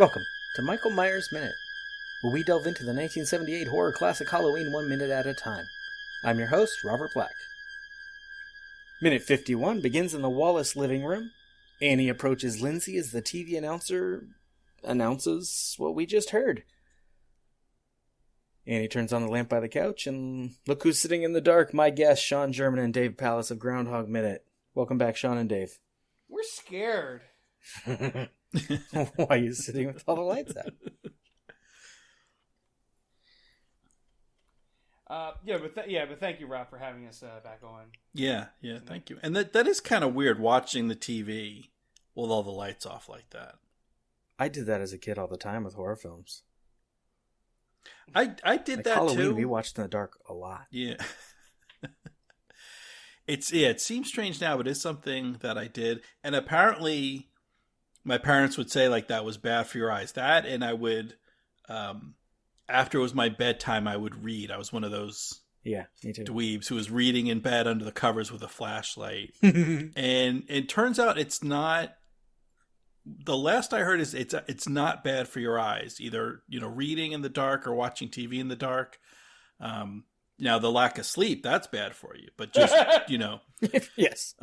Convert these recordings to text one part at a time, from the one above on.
Welcome to Michael Myers Minute, where we delve into the 1978 horror classic Halloween 1 minute at a time. I'm your host, Robert Black. Minute 51 begins in the Wallace living room. Annie approaches Lindsey as the TV announcer announces what we just heard. Annie turns on the lamp by the couch, and look who's sitting in the dark, my guests, Sean German and Dave Pallas of Groundhog Minute. Welcome back, Sean and Dave. We're scared. Why are you sitting with all the lights out? But thank you, Rob, for having us back on. Yeah, thank you. And that is kind of weird watching the TV with all the lights off like that. I did that as a kid all the time with horror films. I did like that Halloween, too. We watched in the dark a lot. Yeah. It seems strange now, but it's something that I did. And apparently my parents would say like that was bad for your eyes. That, and I would after it was my bedtime, I would read. I was one of those me too. dweebs who was reading in bed under the covers with a flashlight. And it turns out it's not. The last I heard is it's not bad for your eyes, either reading in the dark or watching TV in the dark. Now the lack of sleep, that's bad for you, but just yes,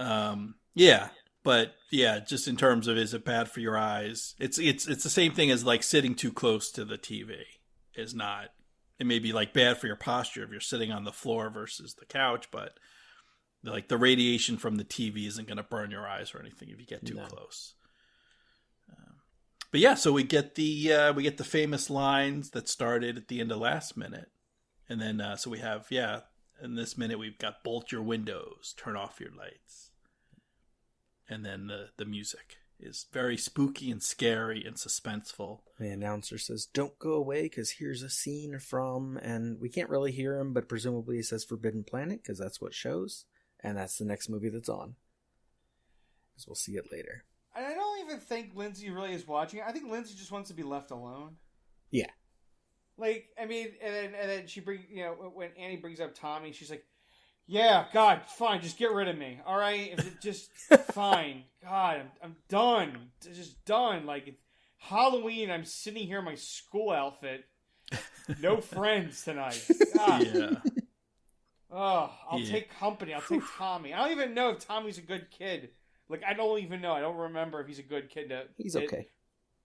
but just in terms of is it bad for your eyes? It's the same thing as like sitting too close to the TV is not. It may be like bad for your posture if you're sitting on the floor versus the couch, but like the radiation from the TV isn't going to burn your eyes or anything if you get too close. But yeah, so we get the famous lines that started at the end of last minute, and then so we have in this minute we've got bolt your windows, turn off your lights, and then the music is very spooky and scary and suspenseful. The announcer says, "Don't go away, because here's a scene from," and we can't really hear him, but presumably he says Forbidden Planet, because that's what shows, and that's the next movie that's on, because we'll see it later. I don't even think Lindsey really is watching it. I think Lindsey just wants to be left alone. Yeah. Like, I mean, and then she when Annie brings up Tommy, she's like, "Yeah, God, fine, just get rid of me, all right? If it just fine, God, I'm done, just done. Like it's Halloween, I'm sitting here in my school outfit, no friends tonight. God. Yeah. Oh, I'll take company. I'll take Tommy. I don't even know if Tommy's a good kid. Like, I don't even know. I don't remember if he's a good kid. He's okay.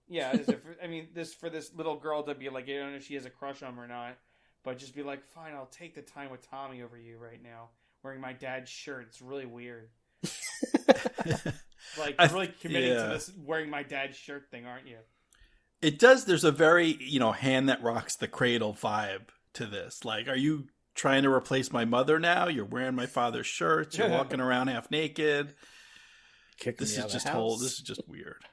Yeah, for this little girl to be like, I don't know if she has a crush on him or not, but just be like, fine, I'll take the time with Tommy over you right now, wearing my dad's shirt. It's really weird. Like, you're really committing to this wearing my dad's shirt thing, aren't you? It does. There's a very, hand that rocks the cradle vibe to this. Like, are you trying to replace my mother now? You're wearing my father's shirts. You're walking around half naked. This is just weird.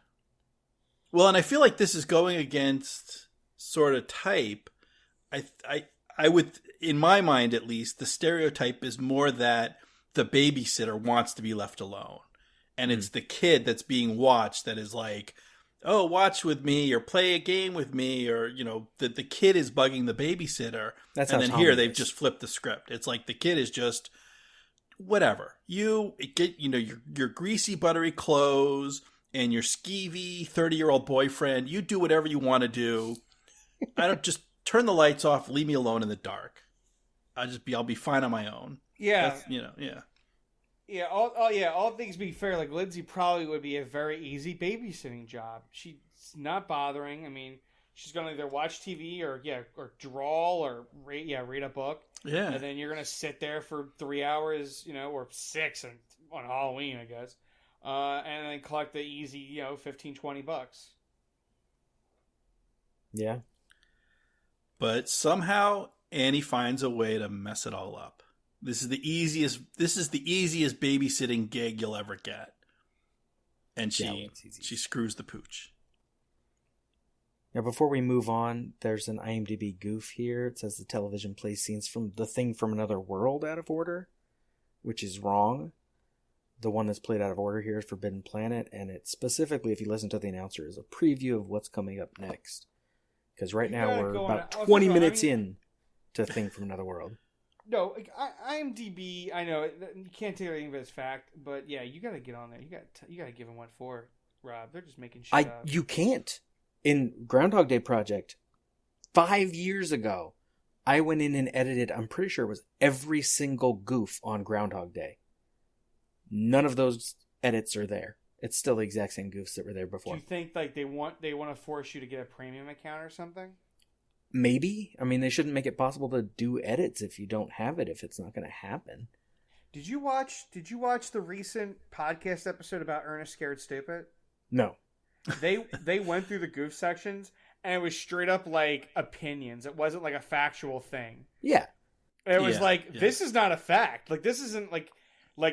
Well, and I feel like this is going against sort of type. I would, in my mind at least, the stereotype is more that the babysitter wants to be left alone. And it's the kid that's being watched that is like, oh, watch with me or play a game with me, or, that the kid is bugging the babysitter. That's and how then Tommy here they've is. just flipped the script. It's like the kid is just whatever. You get, your greasy, buttery clothes and your skeevy 30-year-old boyfriend. You do whatever you want to do. I don't just turn the lights off. Leave me alone in the dark. I'll be fine on my own. Yeah. That's, Yeah, all things being fair, like Lindsey probably would be a very easy babysitting job. She's not bothering. I mean, she's gonna either watch TV or draw or read a book. Yeah. And then you're gonna sit there for 3 hours, or 6 on Halloween, I guess. And then collect the easy, $15-20. Yeah. But somehow Annie finds a way to mess it all up. This is the easiest babysitting gig you'll ever get. And she screws the pooch. Now, before we move on, there's an IMDb goof here. It says the television plays scenes from The Thing from Another World out of order, which is wrong. The one that's played out of order here is Forbidden Planet, and it specifically, if you listen to the announcer, is a preview of what's coming up next. Because right now we're about 20 minutes in to Thing from Another World. No, like, IMDb, I know you can't take anything as fact, but yeah, you got to get on there. You got to give them what for, Rob. They're just making shit up. You can't. In Groundhog Day Project, 5 years ago, I went in and edited, I'm pretty sure it was every single goof on Groundhog Day. None of those edits are there. It's still the exact same goofs that were there before. Do you think like they want to force you to get a premium account or something? Maybe. I mean, they shouldn't make it possible to do edits if you don't have it, if it's not going to happen. Did you watch the recent podcast episode about Ernest Scared Stupid? No. They went through the goof sections, and it was straight up like opinions. It wasn't like a factual thing. Yeah. It was this is not a fact. Like, this isn't like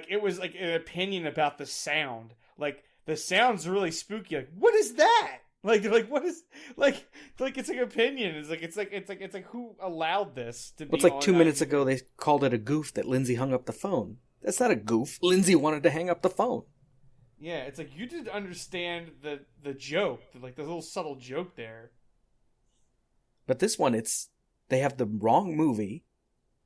it was like an opinion about the sound. Like, the sound's really spooky. Like, what is that? Like what is like it's like opinion. It's like who allowed this to be? It's like 2 minutes ago they called it a goof that Lindsey hung up the phone. That's not a goof. Lindsey wanted to hang up the phone. Yeah, it's like you didn't understand the joke, like the little subtle joke there. But this one, they have the wrong movie.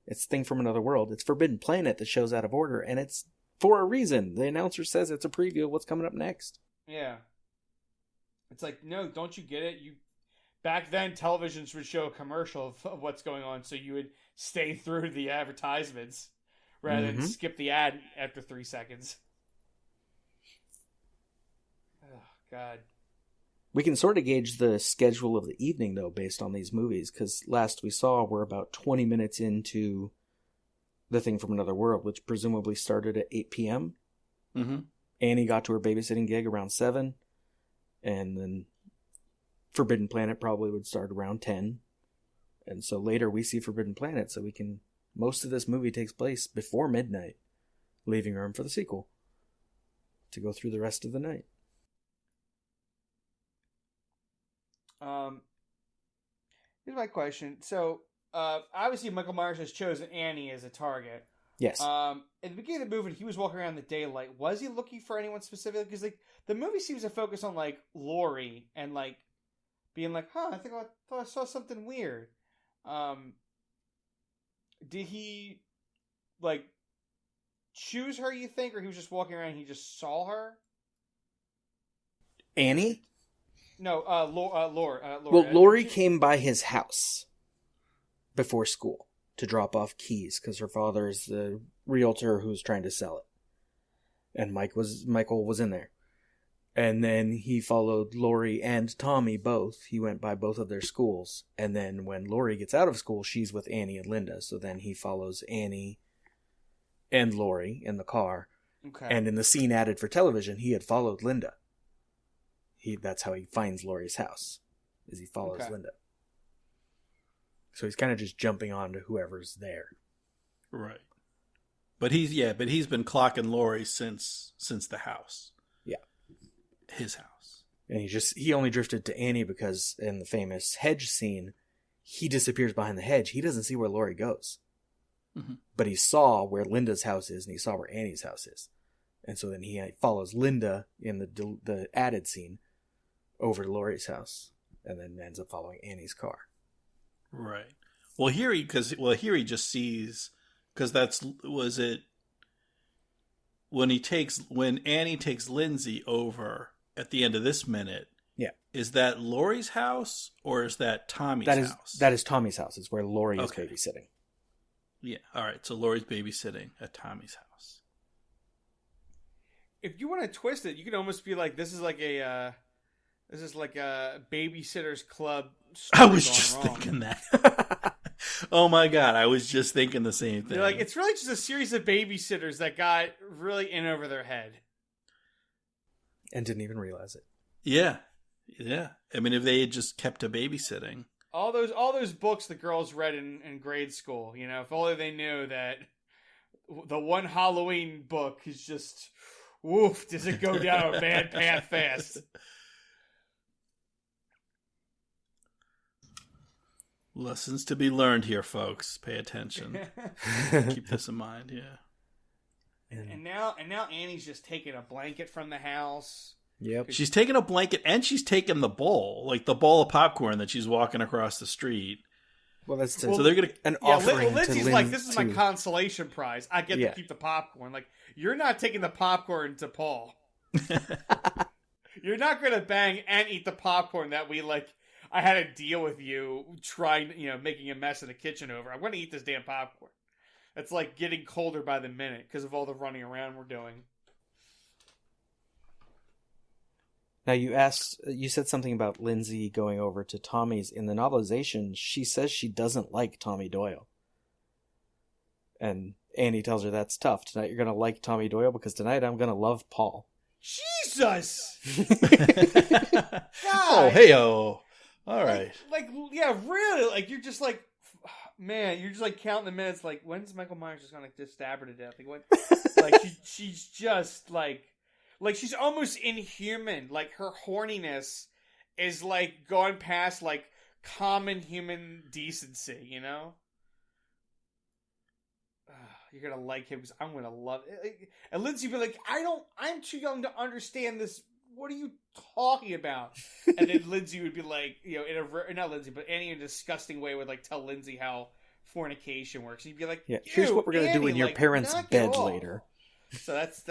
It's Thing from Another World. It's Forbidden Planet that shows out of order, and it's for a reason. The announcer says it's a preview of what's coming up next. Yeah. It's like, no, don't you get it? Back then, televisions would show a commercial of what's going on, so you would stay through the advertisements rather than skip the ad after 3 seconds. Oh, God. We can sort of gauge the schedule of the evening, though, based on these movies, because last we saw we're about 20 minutes into The Thing from Another World, which presumably started at 8 p.m. Mm-hmm. Annie got to her babysitting gig around 7, and then Forbidden Planet probably would start around 10. And so later we see Forbidden Planet, so most of this movie takes place before midnight, leaving room for the sequel to go through the rest of the night. Here's my question. So, obviously Michael Myers has chosen Annie as a target. Yes. At the beginning of the movie, he was walking around in the daylight. Was he looking for anyone specifically? Because like the movie seems to focus on like Laurie and like being like, I thought I saw something weird. Did he like choose her? You think, or he was just walking around and he just saw her? Annie? No, Laurie. Well, Laurie came by his house before school to drop off keys because her father is the realtor who's trying to sell it. And Michael was in there. And then he followed Laurie and Tommy both. He went by both of their schools. And then when Laurie gets out of school, she's with Annie and Linda. So then he follows Annie and Laurie in the car. Okay. And in the scene added for television, he had followed Linda. That's how he finds Laurie's house, is he follows Linda. So he's kind of just jumping on to whoever's there. Right. But he's been clocking Laurie since the house. Yeah. His house. And he only drifted to Annie because in the famous hedge scene, he disappears behind the hedge. He doesn't see where Laurie goes. Mm-hmm. But he saw where Linda's house is and he saw where Annie's house is. And so then he follows Linda in the added scene over to Laurie's house, and then ends up following Annie's car. Right. Well, here he just sees, because when Annie takes Lindsey over at the end of this minute. Yeah. Is that Laurie's house or is that Tommy's house? That is Tommy's house. It's where Laurie is babysitting. Yeah. All right. So Laurie's babysitting at Tommy's house. If you want to twist it, you could almost be like, this is like a Babysitter's Club story. I was just thinking that. Oh my God, I was just thinking the same thing. You're like, it's really just a series of babysitters that got really in over their head. And didn't even realize it. Yeah. Yeah. I mean, if they had just kept to babysitting. All those books the girls read in grade school, if only they knew that the one Halloween book is just, woof, does it go down a bad path fast. Lessons to be learned here, folks. Pay attention. Keep this in mind, yeah. And now Annie's just taking a blanket from the house. Yep. She's taking a blanket and she's taking the bowl, like the bowl of popcorn that she's walking across the street. Well, that's so they're gonna an offering. Lindsay's to like, this is my consolation prize. I get Yeah. to keep the popcorn. Like, you're not taking the popcorn to Paul. You're not gonna bang and eat the popcorn that we like. I had to deal with you trying, making a mess in the kitchen over. I'm gonna eat this damn popcorn. It's like getting colder by the minute because of all the running around we're doing. Now you said something about Lindsey going over to Tommy's. In the novelization, she says she doesn't like Tommy Doyle. And Annie tells her that's tough. Tonight you're going to like Tommy Doyle because tonight I'm going to love Paul. Jesus! Oh, hey-oh. All right. Yeah, really. Like, you're just like, man, you're just like counting the minutes. Like, when's Michael Myers just going to just stab her to death? Like, what? Like, she's just like she's almost inhuman. Like, her horniness is like going past like common human decency, you know? You're gonna like him because I'm gonna love it. And Lindsay would be like, I'm too young to understand this. What are you talking about? And then Lindsay would be like, not Lindsay, but Annie in a disgusting way would like tell Lindsay how fornication works. And you'd be like, yeah, here's what we're gonna do in your parents' bed later. So that's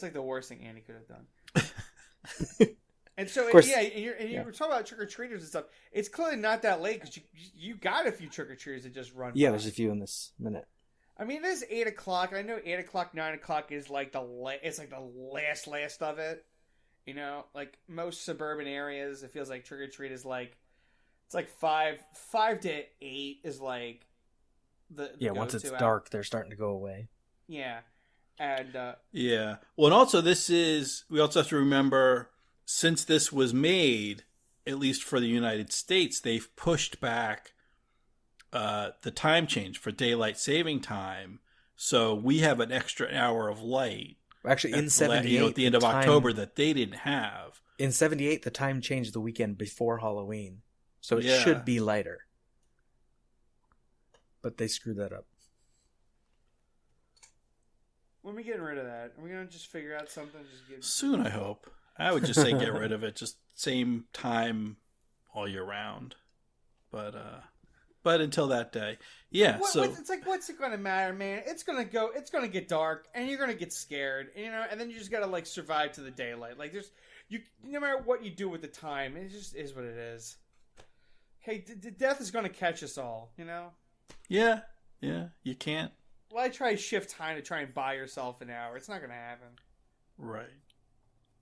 like the worst thing Annie could have done. And so, and you were talking about trick-or-treaters and stuff. It's clearly not that late because you got a few trick-or-treaters that just run by. There's a few in this minute. I mean, it is 8 o'clock. I know 8 o'clock, 9 o'clock is like the last of it. You know, like most suburban areas, it feels like trick-or-treat is like, it's like 5 to 8 is like the once it's dark, they're starting to go away. Yeah. And, yeah. Well, and also we also have to remember, since this was made, at least for the United States, they've pushed back the time change for daylight saving time. So we have an extra hour of light. Actually, in 78, at the end of October that they didn't have. In 78, the time changed the weekend before Halloween. So it should be lighter. But they screwed that up. When are we getting rid of that? Are we going to just figure out something? Soon, I hope. I would just say get rid of it. Just same time all year round. But until that day. Yeah. It's like, what's it going to matter, man? It's going to get dark and you're going to get scared, and then you just got to like survive to the daylight. Like no matter what you do with the time, it just is what it is. Hey, death is going to catch us all, you know? Yeah. Yeah. You can't. Why try shift time to try and buy yourself an hour? It's not going to happen. Right.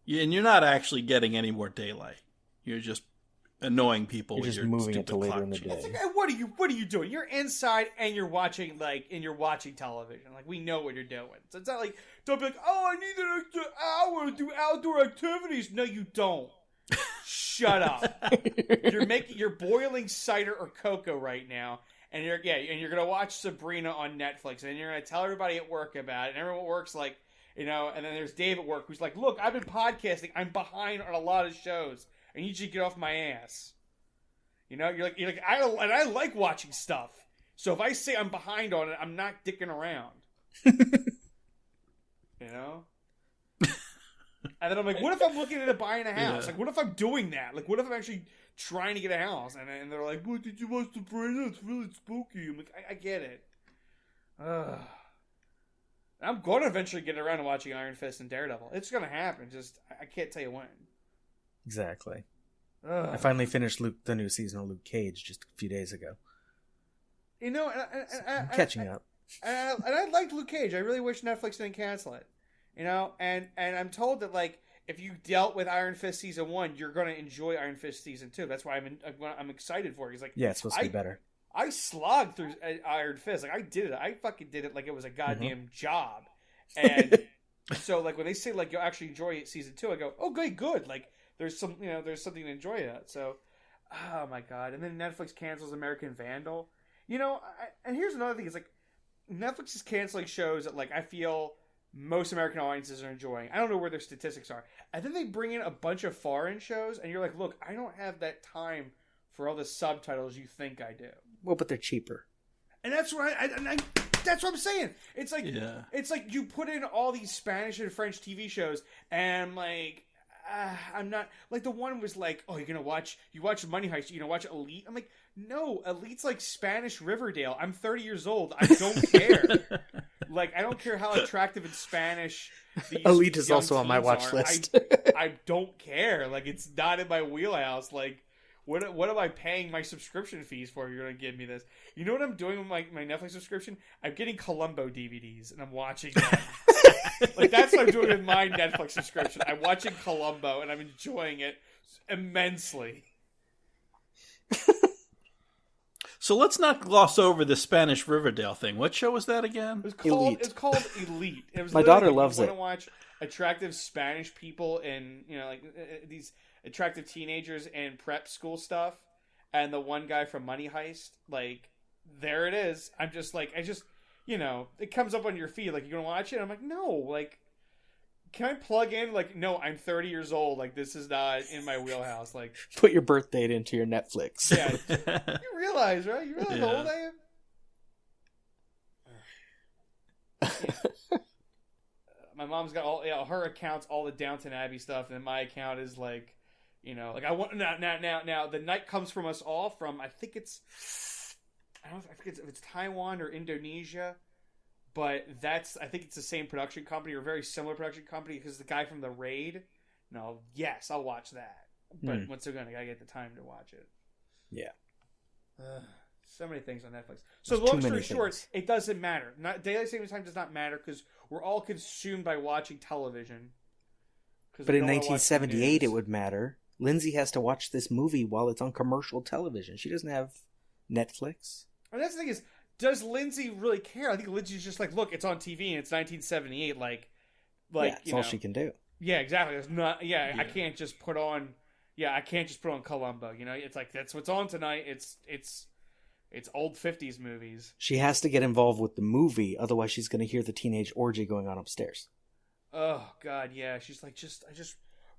Yeah, and you're not actually getting any more daylight. You're just annoying people with your moving it to later in the day. Like, what are you doing? You're inside and you're watching television. Like, we know what you're doing. So it's not like, don't be like, oh, I need an extra hour to do outdoor activities. No, you don't. Shut up. You're boiling cider or cocoa right now. And you're gonna watch Sabrina on Netflix, and you're gonna tell everybody at work about it, and everyone at work's like, and then there's Dave at work who's like, look, I've been podcasting, I'm behind on a lot of shows, I need you to get off my ass. You're like, I like watching stuff, so if I say I'm behind on it, I'm not dicking around. You know? And then I'm like, what if I'm looking at buying a house? Yeah. Like, what if I'm doing that? Like, what if I'm actually trying to get a house? And they're like, what, did you watch Sabrina? It's really spooky. I'm like, I get it. I'm going to eventually get around to watching Iron Fist and Daredevil. It's going to happen. Just, I can't tell you when. Exactly. I finally finished the new season of Luke Cage just a few days ago. You know, I'm catching up. And I liked Luke Cage. I really wish Netflix didn't cancel it. You know, and I'm told that, like, if you dealt with Iron Fist season 1, you're going to enjoy Iron Fist season 2. That's why I'm excited for it. He's like, yeah, it's supposed to be better. I slogged through Iron Fist. Like, I did it. I fucking did it like it was a goddamn job. And so, like, when they say, like, you'll actually enjoy season 2, I go, okay, good. Like, there's something to enjoy that. So, oh my God. And then Netflix cancels American Vandal. You know, and here's another thing. It's like, Netflix is canceling shows that, like, I feel most American audiences are enjoying. I don't know where their statistics are. And then they bring in a bunch of foreign shows, and you're like, look, I don't have that time for all the subtitles you think I do. Well, but they're cheaper. And that's what that's what I'm saying. It's like, It's like you put in all these Spanish and French TV shows, and I'm like, I'm not, like, the one was like, oh, you watch Money Heist, you're gonna watch Elite? I'm like, no, Elite's like Spanish Riverdale. I'm 30 years old. I don't care. Like, I don't care how attractive in Spanish these Elite is young also on my teens watch are. list. I don't care. Like, it's not in my wheelhouse. Like, what am I paying my subscription fees for? You're going to give me this. You know what I'm doing with my Netflix subscription? I'm getting Columbo DVDs, and I'm watching them. Like, that's what I'm doing with my Netflix subscription. I'm watching Columbo, and I'm enjoying it immensely. So let's not gloss over the Spanish Riverdale thing. What show was that again? Elite. It's called Elite. It was My daughter like, loves you it. want to watch attractive Spanish people and, you know, like these attractive teenagers in prep school stuff, and the one guy from Money Heist. Like, there it is. I'm just like, you know, it comes up on your feed. Like, you gonna watch it? I'm like, no. Like, can I plug in? Like, no, I'm 30 years old. Like, this is not in my wheelhouse. Like, Put your birth date into your Netflix. yeah, you realize, right? You realize how old I am? My mom's got all her accounts, all the Downton Abbey stuff, and then my account is like, you know, like I want now. The Night Comes From Us All from I think it's if it's Taiwan or Indonesia. But I think it's the same production company or very similar production company because the guy from The Raid. No, yes, I'll watch that. But once again, I gotta get the time to watch it. Yeah. So many things on Netflix. So There's long too story many short, things. it doesn't matter. Daylight savings time does not matter because we're all consumed by watching television. But in 1978, it would matter. Lindsay has to watch this movie while it's on commercial television. She doesn't have Netflix. And that's the thing is, does Lindsay really care? I think Lindsay's just like, look, it's on TV and it's 1978. Like Yeah, that's all she can do. Yeah, exactly. It's not. Yeah, I can't just put on. Yeah, I can't just put on Columbo. You know, it's like that's what's on tonight. It's old 50s movies. She has to get involved with the movie, otherwise she's going to hear the teenage orgy going on upstairs. Oh God, yeah. She's like, I just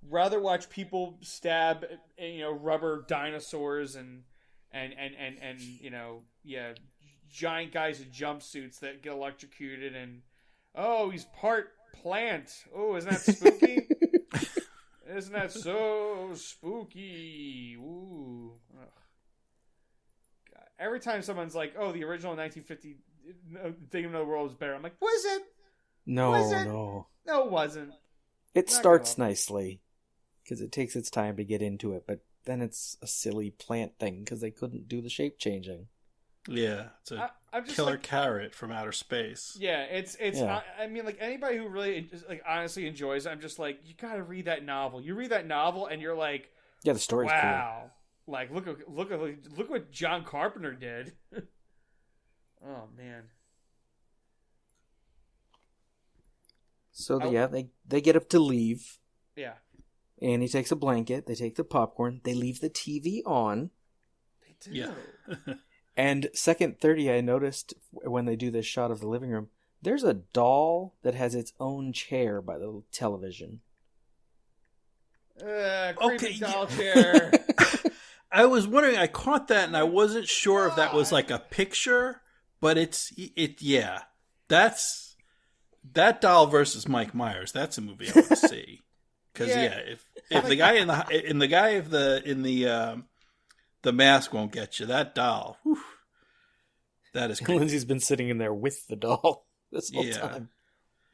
rather watch people stab, you know, rubber dinosaurs and you know, yeah, giant guys in jumpsuits that get electrocuted and he's part plant. Oh, isn't that spooky? Isn't that so spooky? Ooh. Ugh. God. Every time someone's like, oh, the original 1950 Thing of the World is better, I'm like, was it? No, Was it? no. No, it wasn't. It Not starts good. nicely because it takes its time to get into it, but then it's a silly plant thing because they couldn't do the shape changing. Yeah, it's a I'm just killer like, carrot from outer space. yeah, it's. Yeah. I mean, like anybody who really like honestly enjoys it, I'm just like, you gotta read that novel. You read that novel, and you're like, Yeah, the story's wow, like look what John Carpenter did. Oh man. cool. So, yeah, they get up to leave. Yeah. Annie takes a blanket. They take the popcorn. They leave the TV on. They do. Yeah. And second 30, I noticed when they do this shot of the living room, there's a doll that has its own chair by the television. Creepy doll chair. I was wondering, I caught that and I wasn't sure if that was like a picture, but yeah. That doll versus Mike Myers, that's a movie I want to see. Because if the guy the mask won't get you, that doll, whew, that is creepy. Lindsay's been sitting in there with the doll this whole time.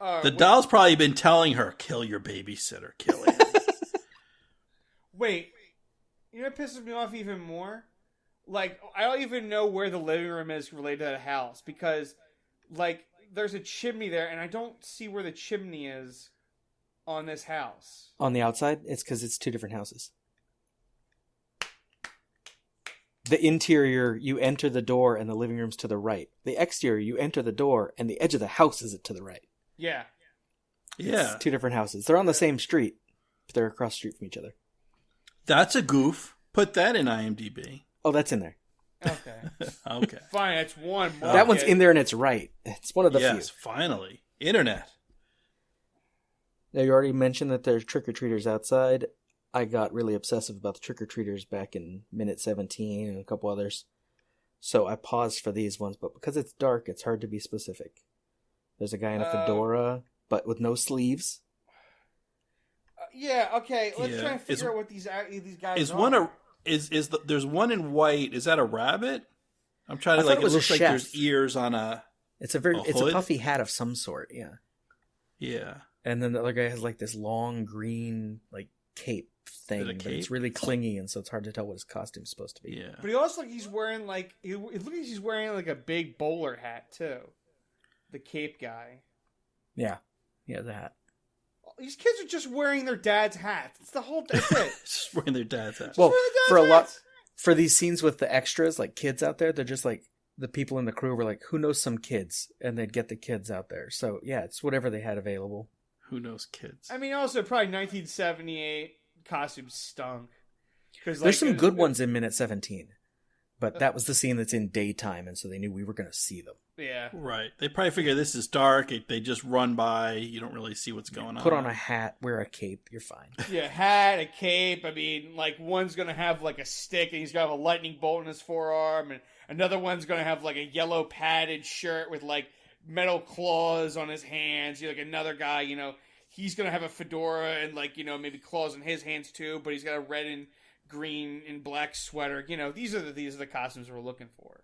The doll's probably been telling her, kill your babysitter, kill him. Wait, you know what pisses me off even more? Like, I don't even know where the living room is related to that house because, like, there's a chimney there, and I don't see where the chimney is on this house. On the outside, it's because it's two different houses. The interior, you enter the door, and the living room's to the right. The exterior, you enter the door, and the edge of the house is to the right. Yeah. Yeah. It's two different houses. They're on the same street, but they're across the street from each other. That's a goof. Put that in IMDb. Oh, that's in there. Okay. Okay. Fine, that's one. That one's in there, and it's right. It's one of the Yes, few. finally. Internet. Now, you already mentioned that there's trick-or-treaters outside. I got really obsessive about the trick-or-treaters back in minute 17 and a couple others. So I paused for these ones, but because it's dark, it's hard to be specific. There's a guy in a fedora, but with no sleeves. Yeah, okay. Let's try and figure out what these guys are. There's one in white. Is that a rabbit? I'm trying to I thought like. it was looks a like chef. there's ears on a. It's a puffy hat of some sort, yeah. Yeah. And then the other guy has like this long green like cape thing, but it's really clingy, and so it's hard to tell what his costume's supposed to be. Yeah. But he also he's wearing like it looks like he's wearing like a big bowler hat too. The cape guy. Yeah. Yeah, the hat. These kids are just wearing their dad's hats. That's it. Just wearing their dad's hats. Well, for these scenes with the extras, like kids out there, they're just like the people in the crew were like, who knows some kids? And they'd get the kids out there. So yeah, it's whatever they had available. Who knows kids? I mean, also probably 1978 costumes stunk. There's some good ones in minute 17, but that was the scene that's in daytime, and so they knew we were going to see them. Yeah. Right. They probably figure this is dark. They just run by. You don't really see what's going on. Put on a hat, wear a cape, you're fine. Yeah, hat, a cape. I mean, like one's going to have like a stick and he's going to have a lightning bolt in his forearm, and another one's going to have like a yellow padded shirt with like metal claws on his hands. Like another guy, he's going to have a fedora and like, maybe claws in his hands too, but he's got a red and green and black sweater. These are the costumes we're looking for.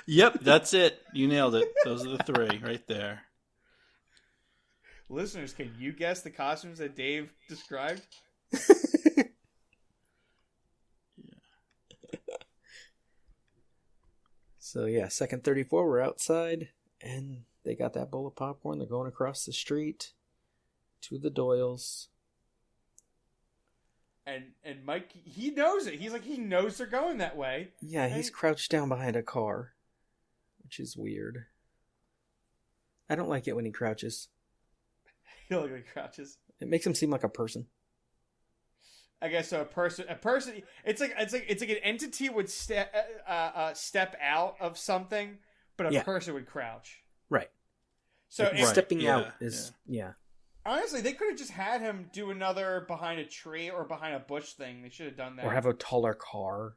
Yep, that's it. You nailed it. Those are the three right there. Listeners, can you guess the costumes that Dave described? So yeah, second 34, we're outside, and they got that bowl of popcorn. They're going across the street to the Doyles. And Mike, he knows it. He's like, he knows they're going that way. Yeah, he's crouched down behind a car, which is weird. I don't like it when he crouches. You don't like when he crouches? It makes him seem like a person. I guess so. A person. It's like an entity would step out of something, but a person would crouch. Right. So stepping out is Honestly, they could have just had him do another behind a tree or behind a bush thing. They should have done that. Or have a taller car,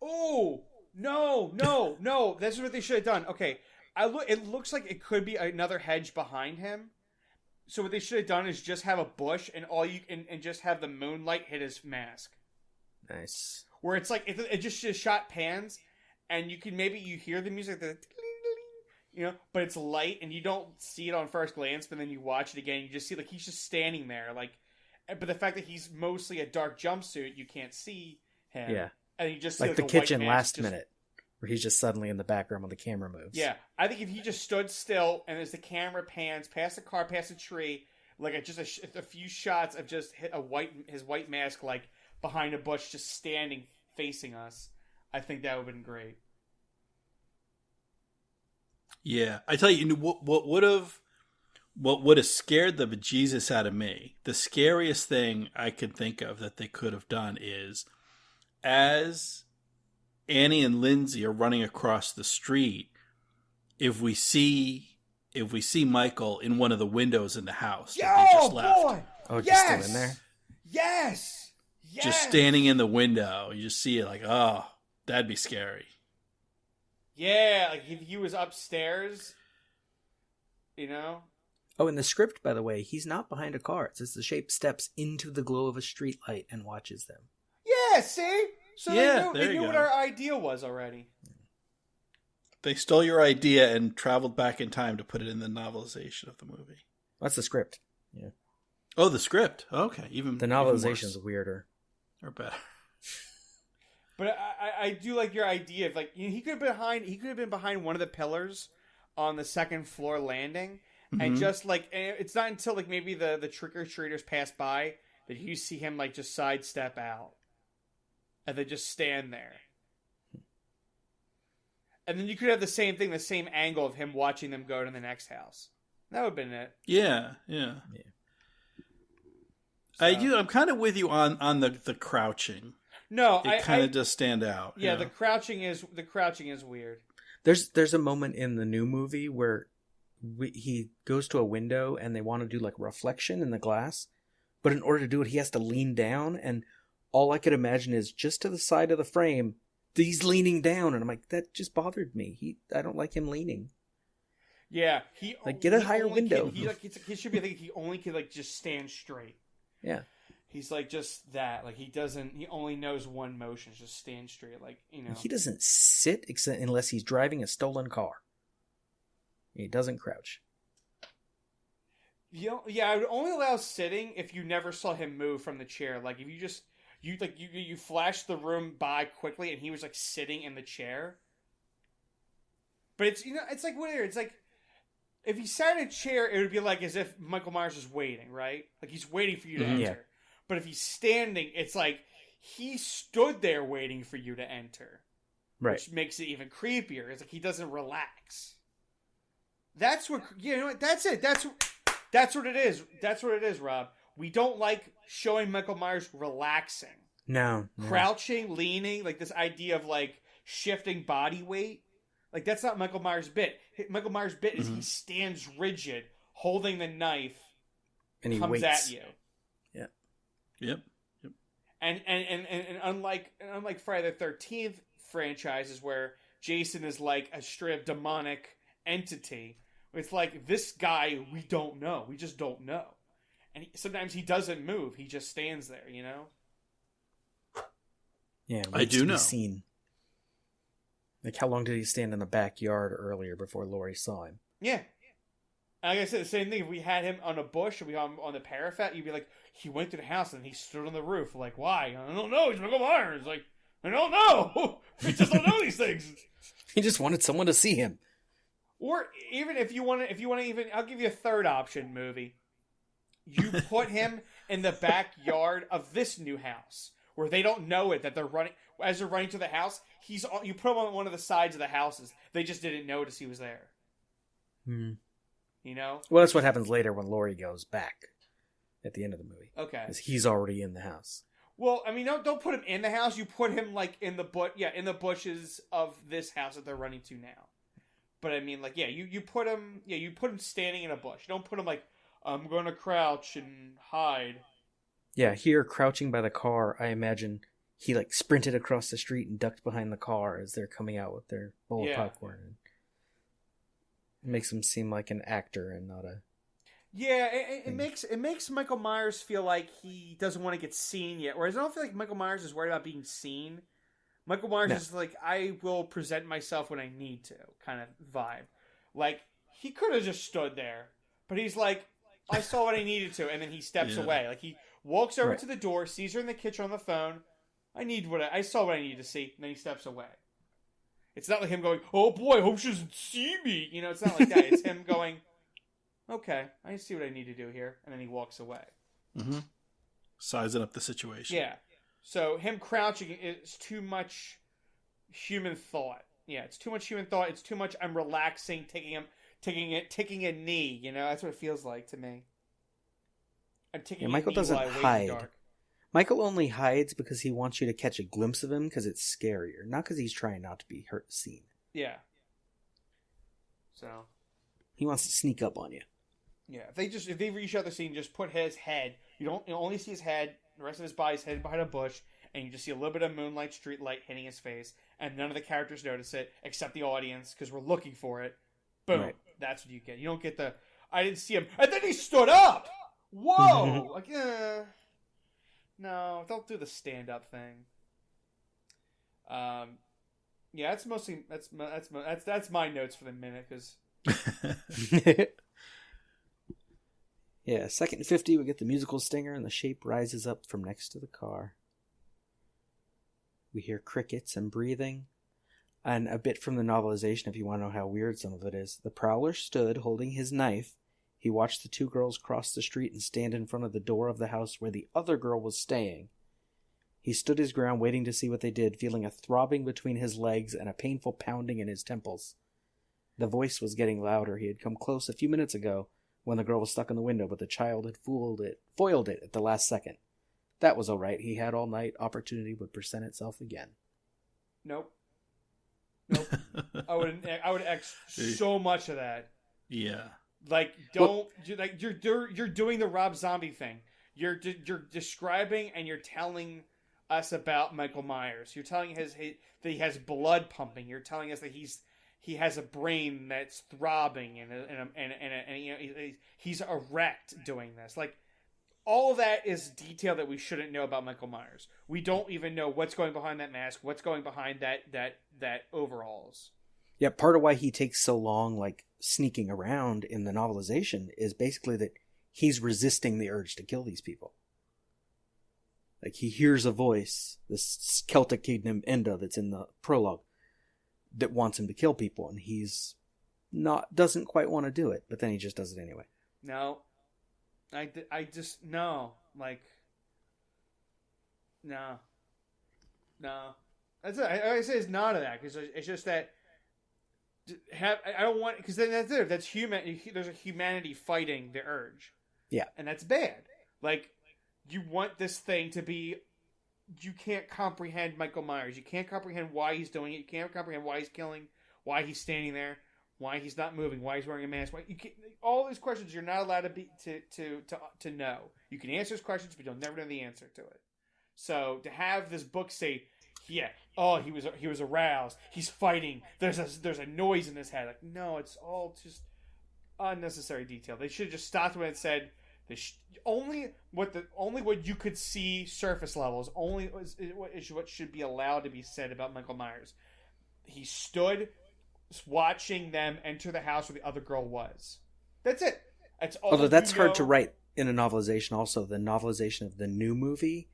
Oh, no. That's what they should have done. Okay, it looks like it could be another hedge behind him. So what they should have done is just have a bush and and just have the moonlight hit his mask. Nice. Where it's like it just shot pans, and you hear the music, but it's light and you don't see it on first glance. But then you watch it again, you just see like he's just standing there, like. But the fact that he's mostly a dark jumpsuit, you can't see him. Yeah, and you just see, like the kitchen last minute, where he's just suddenly in the background when the camera moves. Yeah, I think if he just stood still and as the camera pans past the car, past a tree, like just a few shots of just hit his white mask like behind a bush, just standing facing us, I think that would have been great. Yeah, I tell you, what would have scared the bejesus out of me? The scariest thing I could think of that they could have done is, as Annie and Lindsay are running across the street, if we see Michael in one of the windows in the house that they just left. Boy! Oh, just still in there? Yes! Just standing in the window, you just see it like, oh, that'd be scary. Yeah, like if he was upstairs, Oh, in the script, by the way, he's not behind a car. It says the shape steps into the glow of a street light and watches them. Yeah, see? So they knew go. what our idea was already. They stole your idea and traveled back in time to put it in the novelization of the movie. That's the script. Yeah. Oh, the script. Okay, even the novelization's weirder or better. But I do like your idea of like he could have been behind one of the pillars on the second floor landing, and just like it's not until like maybe the trick or treaters pass by that you see him like just sidestep out, and then just stand there. And then you could have the same thing, the same angle of him watching them go to the next house. That would have been it. Yeah. So. I'm kind of with you on the crouching. No, it kind of does stand out. Yeah, the crouching is weird. There's a moment in the new movie where he goes to a window and they want to do like reflection in the glass, but in order to do it, he has to lean down, and all I could imagine is just to the side of the frame, he's leaning down, and I'm like, that just bothered me. I don't like him leaning. Yeah, get a higher window. He should be. I think he only can like just stand straight. Yeah. He's like just that. Like he only knows one motion, just stand straight. Like, He doesn't sit unless he's driving a stolen car. He doesn't crouch. Yeah, I would only allow sitting if you never saw him move from the chair. Like if you flashed the room by quickly and he was like sitting in the chair. But it's like weird. It's like if he sat in a chair, it would be like as if Michael Myers is waiting, right? Like he's waiting for you to enter. Yeah. But if he's standing, it's like he stood there waiting for you to enter. Right. Which makes it even creepier. It's like he doesn't relax. That's what that's it. That's what it is. That's what it is, Rob. We don't like showing Michael Myers relaxing. No. Crouching, leaning, like this idea of like shifting body weight. Like that's not Michael Myers' bit. Michael Myers' bit is he stands rigid, holding the knife, and he comes waits at you. Yeah. Yep. And unlike Friday the 13th franchises where Jason is like a straight up demonic entity, it's like this guy we don't know. We just don't know. And sometimes he doesn't move. He just stands there, Yeah, I do know. Seen. Like, how long did he stand in the backyard earlier before Laurie saw him? Yeah. And like I said, the same thing. If we had him on a bush or we had him on the parapet, you'd be like, he went to the house and he stood on the roof. Like, why? I don't know. He's Michael Myers. Like, I don't know. We just don't know these things. He just wanted someone to see him. Or even if you want to I'll give you a third option movie. You put him in the backyard of this new house where they don't know it, that they're running. As they're running to the house, you put him on one of the sides of the houses. They just didn't notice he was there. Hmm. Well, that's what happens later when Laurie goes back at the end of the movie. Okay. Because he's already in the house. Well, I mean, don't put him in the house. You put him like in the bushes of this house that they're running to now. But I mean, like, you put him standing in a bush. You don't put him like, I'm going to crouch and hide. Yeah, here, crouching by the car, I imagine he, like, sprinted across the street and ducked behind the car as they're coming out with their bowl of popcorn. It makes him seem like an actor and not a... Yeah, it makes Michael Myers feel like he doesn't want to get seen yet. Whereas I don't feel like Michael Myers is worried about being seen. Michael Myers is like, I will present myself when I need to, kind of vibe. Like, he could have just stood there, but he's like, I saw what I needed to, and then he steps away. Like, he walks over to the door, sees her in the kitchen on the phone. I saw what I needed to see, and then he steps away. It's not like him going, oh boy, I hope she doesn't see me. It's not like that. It's him going, okay, I see what I need to do here, and then he walks away. Mm-hmm. Sizing up the situation. Yeah. So him crouching is too much human thought. Yeah, it's too much human thought. It's too much. I'm relaxing, taking a knee. That's what it feels like to me. I'm taking. Michael a knee doesn't while I wait in hide. the dark. Michael only hides because he wants you to catch a glimpse of him because it's scarier, not because he's trying not to be seen. Yeah. So. He wants to sneak up on you. Yeah, if they reach out the scene, just put his head. You only see his head. The rest of his body's hidden behind a bush, and you just see a little bit of moonlight, street light hitting his face, and none of the characters notice it except the audience because we're looking for it. Boom. Right. That's what you get. You don't get the I didn't see him, and then he stood up. Whoa! Like, no, don't do the stand up thing. Yeah, that's mostly that's my notes for the minute because. Yeah, second 50, we get the musical stinger, and the shape rises up from next to the car. We hear crickets and breathing, and a bit from the novelization if you want to know how weird some of it is. The Prowler stood, holding his knife. He watched the two girls cross the street and stand in front of the door of the house where the other girl was staying. He stood his ground, waiting to see what they did, feeling a throbbing between his legs and a painful pounding in his temples. The voice was getting louder. He had come close a few minutes ago, when the girl was stuck in the window, but the child had foiled it at the last second. That was all right. He had all night. Opportunity would present itself again. Nope. I would X so much of that. Yeah. Like, you're doing the Rob Zombie thing. You're describing and you're telling us about Michael Myers. You're telling that he has blood pumping. You're telling us that he has a brain that's throbbing and he's erect doing this. Like, all of that is detail that we shouldn't know about Michael Myers. We don't even know what's going behind that mask, what's going behind that overalls. Yeah, part of why he takes so long, like, sneaking around in the novelization is basically that he's resisting the urge to kill these people. Like, he hears a voice, this Celtic kid named Enda that's in the prologue, that wants him to kill people, and doesn't quite want to do it, but then he just does it anyway. No. I just, no. Like, no. That's it. I say it's not of that, because it's just that, I don't want, because then that's it. That's human. There's a humanity fighting the urge. Yeah. And that's bad. Like, you want this thing to be, you can't comprehend Michael Myers. You can't comprehend why he's doing it. You can't comprehend why he's killing, why he's standing there, why he's not moving, why he's wearing a mask. All these questions you're not allowed to know. You can answer those questions, but you'll never know the answer to it. So to have this book say, yeah, oh, he was aroused, he's fighting, there's a noise in his head. Like, no, it's all just unnecessary detail. They should have just stopped when it said only what you could see surface levels is what should be allowed to be said about Michael Myers. He stood watching them enter the house where the other girl was. That's it. That's all. Although that's hard to write in a novelization. Also, the novelization of the new movie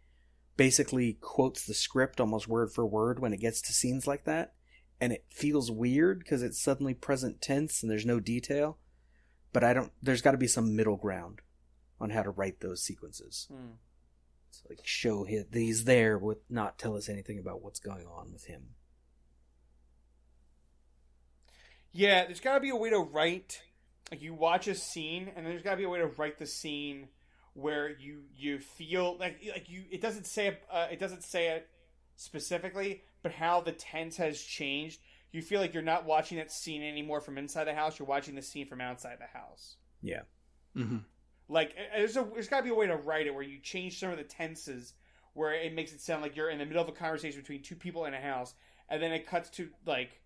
basically quotes the script almost word for word when it gets to scenes like that, and it feels weird because it's suddenly present tense and there's no detail. But there's got to be some middle ground on how to write those sequences. It's like show he's there with not tell us anything about what's going on with him. Yeah, there's got to be a way to write, like, you watch a scene, and then there's got to be a way to write the scene where you feel like you. It doesn't say it specifically, but how the tense has changed. You feel like you're not watching that scene anymore from inside the house. You're watching the scene from outside the house. Yeah. Mm-hmm. Like, there's got to be a way to write it where you change some of the tenses, where it makes it sound like you're in the middle of a conversation between two people in a house, and then it cuts to, like,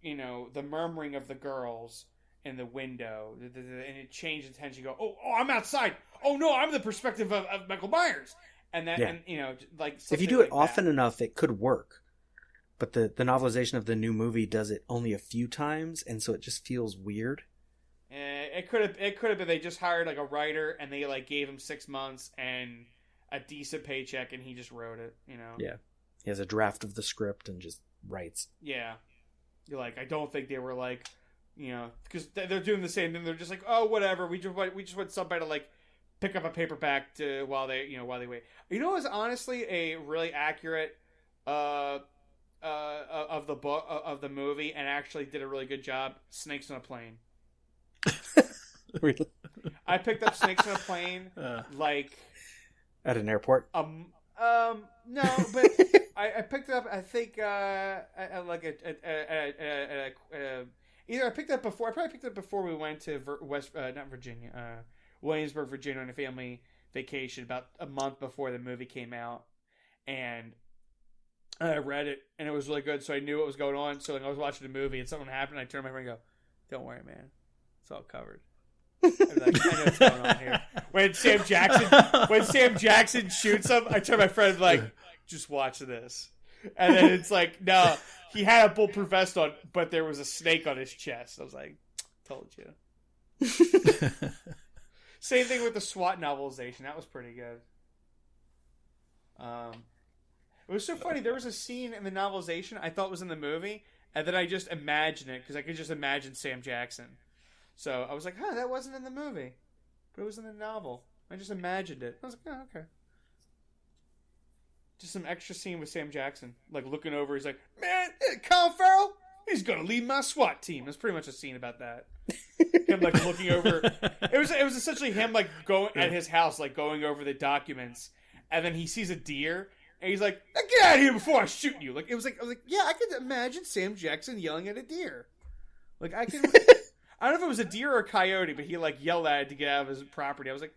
you know, the murmuring of the girls in the window, and it changes the tension. You go, oh, I'm outside. Oh no, I'm the perspective of Michael Myers, and that, and you know, like, if you do it often enough, it could work. But the novelization of the new movie does it only a few times, and so it just feels weird. It could have been they just hired, like, a writer, and they, like, gave him 6 months and a decent paycheck, and he just wrote it. You know. Yeah, he has a draft of the script and just writes. Yeah. You're like, I don't think they were like, you know, because they're doing the same thing. They're just like, oh, whatever. We just want somebody to, like, pick up a paperback while they wait. You know, it's honestly a really accurate of the book of the movie, and actually did a really good job. Snakes on a Plane. Really? I picked up Snakes on a Plane like at an airport. No, but I picked it up. I think either I picked it up before. I probably picked it up before we went to Williamsburg, Virginia, on a family vacation about a month before the movie came out, and I read it, and it was really good. So I knew what was going on. So when I was watching the movie and something happened, I turned to my friend and go, "Don't worry, man, it's all covered." Like, I know what's going on here. When Sam Jackson shoots him, I turn to my friend like, just watch this. And then it's like, no, he had a bulletproof vest on, but there was a snake on his chest. I was like, told you. Same thing with the SWAT novelization. That was pretty good. It was so funny. There was a scene in the novelization I thought was in the movie, and then I just imagined it because I could just imagine Sam Jackson. So I was like, that wasn't in the movie, but it was in the novel. I just imagined it. I was like, oh, okay. Just some extra scene with Sam Jackson, like, looking over. He's like, man, Colin Farrell, he's gonna lead my SWAT team. That's pretty much a scene about that. Him, like, looking over. It was essentially him, like, going at his house, like, going over the documents, and then he sees a deer, and he's like, get out of here before I shoot you. Like, I was like, yeah, I could imagine Sam Jackson yelling at a deer. Like, I can. I don't know if it was a deer or a coyote, but he, like, yelled at it to get out of his property. I was like,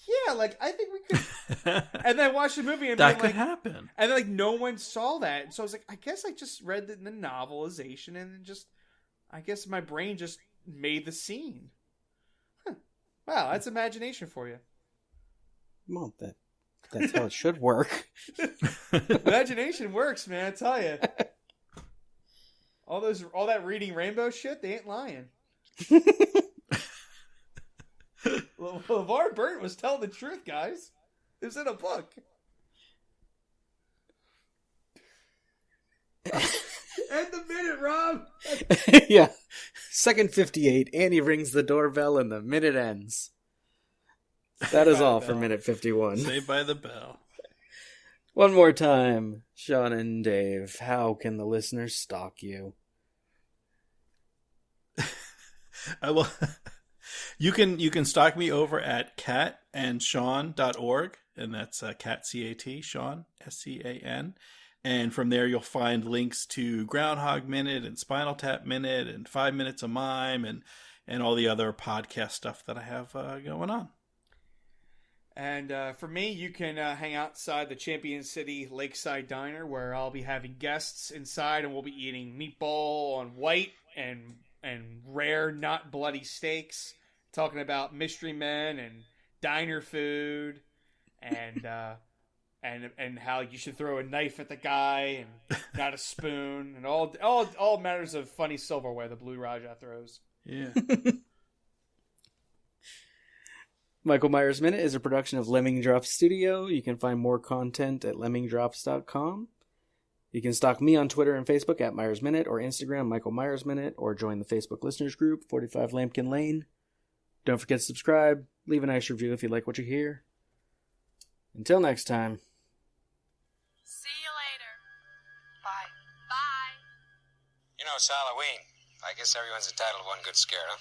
yeah, like, I think we could. And then I watched the movie, and that could happen. And then, like, no one saw that. And so I was like, I guess I just read the novelization, and then just, I guess my brain just made the scene. Huh. Wow, that's imagination for you. Well, that's how it should work. Imagination works, man. I tell you. All that reading rainbow shit, they ain't lying. LeVar Burton was telling the truth, guys. It was in a book. End the minute, Rob. Yeah. Second 58. Annie rings the doorbell and the minute ends. That is all for minute 51. Saved by the Bell. One more time, Sean and Dave. How can the listeners stalk you? Well, you can stalk me over at catandsean.org, and that's cat C-A-T, Sean S-C-A-N. And from there you'll find links to Groundhog Minute and Spinal Tap Minute and 5 Minutes of Mime and all the other podcast stuff that I have going on. And for me, you can hang outside the Champion City Lakeside Diner, where I'll be having guests inside, and we'll be eating meatball on white and rare, not bloody steaks, talking about mystery men and diner food, and how you should throw a knife at the guy and not a spoon, and all matters of funny silverware the Blue Raja throws. Yeah. Michael Myers Minute is a production of Lemming Drops Studio. You can find more content at lemmingdrops.com. You can stalk me on Twitter and Facebook at Myers Minute, or Instagram Michael Myers Minute, or join the Facebook listeners group 45 Lampkin Lane. Don't forget to subscribe. Leave a nice review if you like what you hear. Until next time. See you later. Bye. Bye. You know, it's Halloween. I guess everyone's entitled to one good scare, huh?